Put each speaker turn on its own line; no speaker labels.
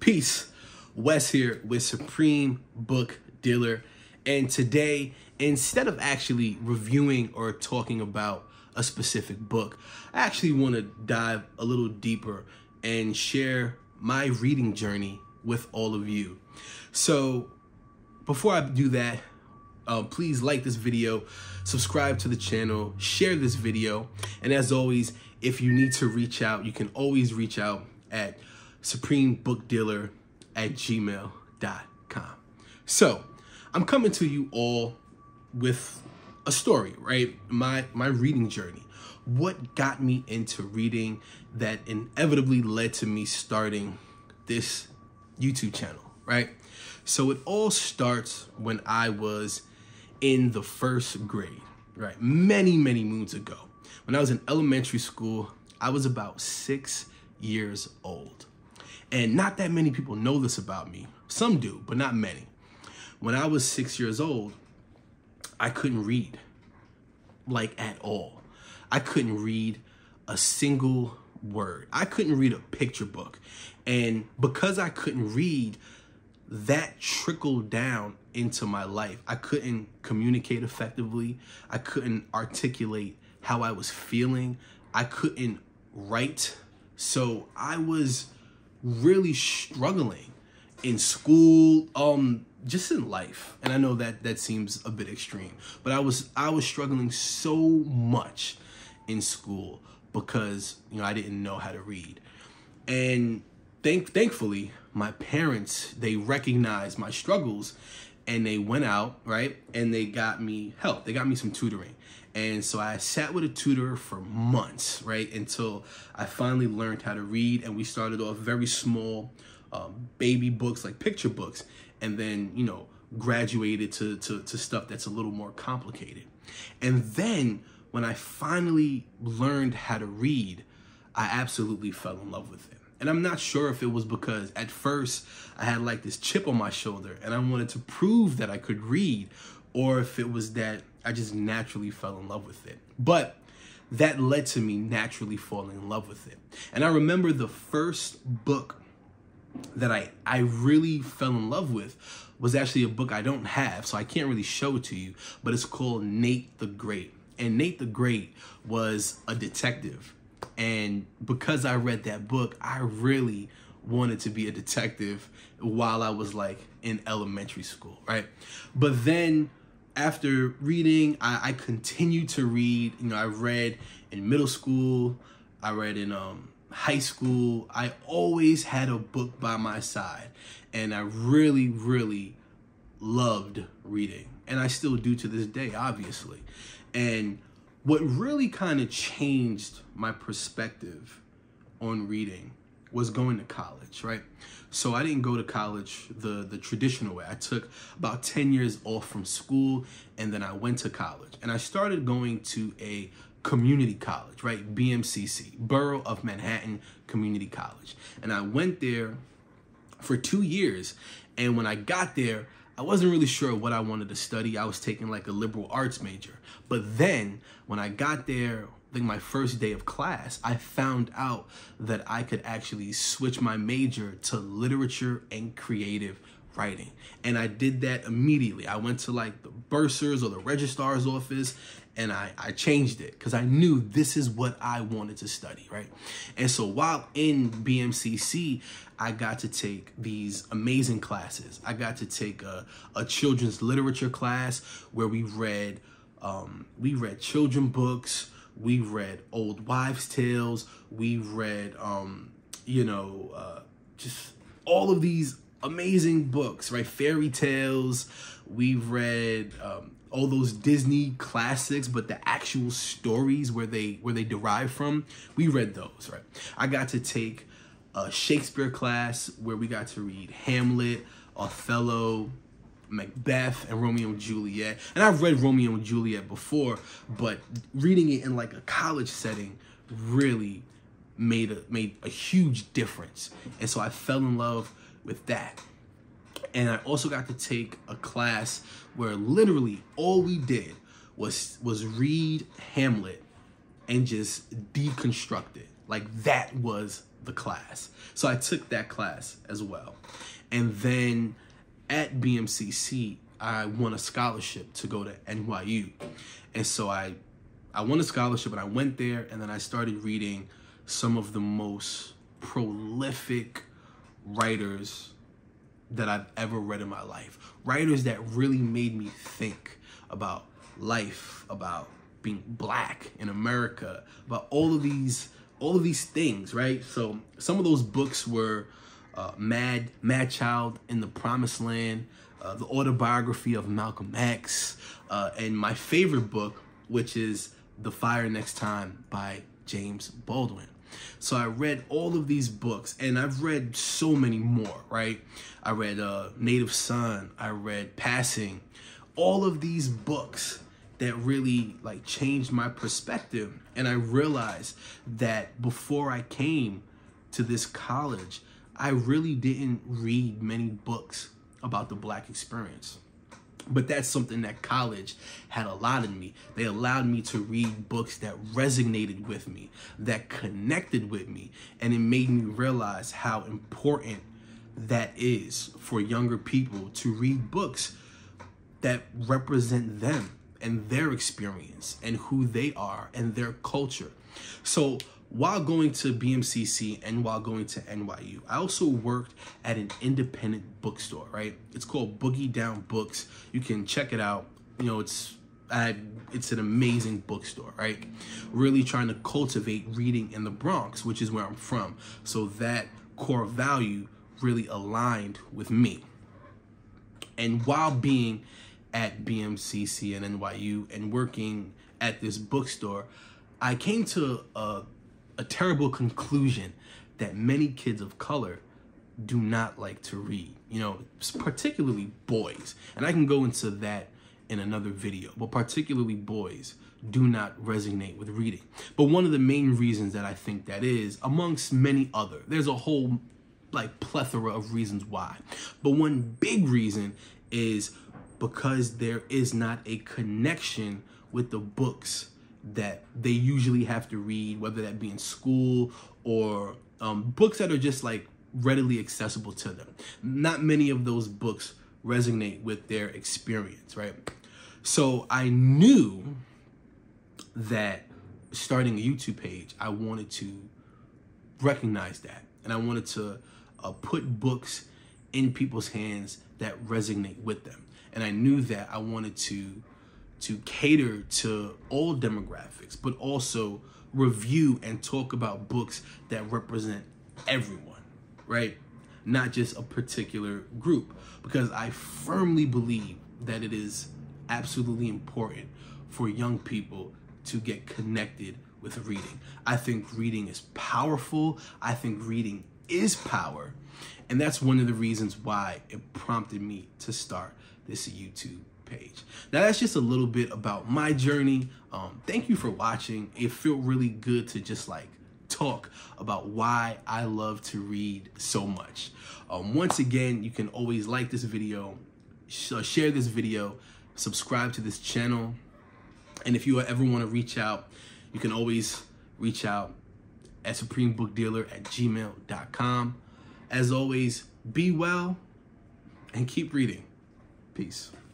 Peace. Wes here with Supreme Book Dealer. And today, instead of actually reviewing or talking about a specific book, I actually want to dive a little deeper and share my reading journey with all of you. So before I do that, please like this video, subscribe to the channel, share this video. And as always, if you need to reach out, you can always reach out at supremebookdealer@gmail.com. So I'm coming to you all with a story, right? My reading journey. What got me into reading that inevitably led to me starting this YouTube channel, right? So it all starts when I was in the first grade, right? Many moons ago. When I was in elementary school, I was about 6 years old. And not that many people know this about me. Some do, but not many. When I was 6 years old, I couldn't read, like at all. I couldn't read a single word. I couldn't read a picture book. And because I couldn't read, that trickled down into my life. I couldn't communicate effectively. I couldn't articulate how I was feeling. I couldn't write. So I was really struggling in school, just in life. And I know that seems a bit extreme, but I was struggling so much in school because, you know, I didn't know how to read. And thankfully, my parents, they recognized my struggles and they went out, right? And they got me help. They got me some tutoring. And so I sat with a tutor for months, right? Until I finally learned how to read. And we started off very small baby books, like picture books. And then, you know, graduated to stuff that's a little more complicated. And then when I finally learned how to read, I absolutely fell in love with it. And I'm not sure if it was because at first I had like this chip on my shoulder and I wanted to prove that I could read, or if it was that I just naturally fell in love with it. But that led to me naturally falling in love with it. And I remember the first book that I really fell in love with was actually a book I don't have, so I can't really show it to you, but it's called Nate the Great. And Nate the Great was a detective. And because I read that book, I really wanted to be a detective while I was like in elementary school, right? But then after reading, I continued to read. You know, I read in middle school, I read in high school. I always had a book by my side, and I really loved reading. And I still do to this day, obviously. And what really kind of changed my perspective on reading was going to college, right? So I didn't go to college the traditional way. I took about 10 years off from school, and then I went to college. And I started going to a community college, right? BMCC, Borough of Manhattan Community College. And I went there for 2 years. And when I got there, I wasn't really sure what I wanted to study. I was taking like a liberal arts major. But then when I got there, I think my first day of class, I found out that I could actually switch my major to literature and creative writing. And I did that immediately. I went to like the bursar's or the registrar's office, and I changed it because I knew this is what I wanted to study, right? And so while in BMCC, I got to take these amazing classes. I got to take a children's literature class where we read children books, we read old wives' tales, we read, just all of these amazing books, right? Fairy tales. We've read all those Disney classics, but the actual stories where they derive from, we read those, right? I got to take a Shakespeare class where we got to read Hamlet, Othello, Macbeth, and Romeo and Juliet. And I've read Romeo and Juliet before, but reading it in like a college setting really made a huge difference. And so I fell in love with that. And I also got to take a class where literally all we did was read Hamlet and just deconstruct it. Like that was the class. So I took that class as well. And then at BMCC, I won a scholarship to go to NYU. And so I won a scholarship and I went there, and then I started reading some of the most prolific writers that I've ever read in my life. Writers that really made me think about life, about being black in America, about all of these things, right? So some of those books were Mad Child in the Promised Land, the autobiography of Malcolm X, and my favorite book, which is The Fire Next Time by James Baldwin. So I read all of these books, and I've read so many more, right? I read Native Son, I read Passing, all of these books that really like changed my perspective. And I realized that before I came to this college, I really didn't read many books about the Black experience. But that's something that college had allotted me. They allowed me to read books that resonated with me, that connected with me, and it made me realize how important that is for younger people to read books that represent them and their experience and who they are and their culture. So while going to BMCC and while going to NYU, I also worked at an independent bookstore, right? It's called Boogie Down Books. You can check it out. You know, it's an amazing bookstore, right? Really trying to cultivate reading in the Bronx, which is where I'm from. So that core value really aligned with me. And while being at BMCC and NYU and working at this bookstore, I came to a terrible conclusion that many kids of color do not like to read, you know, particularly boys. And I can go into that in another video, but particularly boys do not resonate with reading. But one of the main reasons that I think that is, amongst many other, there's a whole like plethora of reasons why. But one big reason is because there is not a connection with the books that they usually have to read, whether that be in school or books that are just like readily accessible to them. Not many of those books resonate with their experience, right? So I knew that starting a YouTube page, I wanted to recognize that, and I wanted to put books in people's hands that resonate with them. And I knew that I wanted to cater to all demographics, but also review and talk about books that represent everyone, right? Not just a particular group, because I firmly believe that it is absolutely important for young people to get connected with reading. I think reading is powerful. I think reading is power. And that's one of the reasons why it prompted me to start this YouTube page. Now that's just a little bit about my journey. Thank you for watching. It felt really good to just like talk about why I love to read so much. Once again, you can always like this video, share this video, subscribe to this channel. And if you ever want to reach out, you can always reach out at supremebookdealer@gmail.com. As always, be well and keep reading. Peace.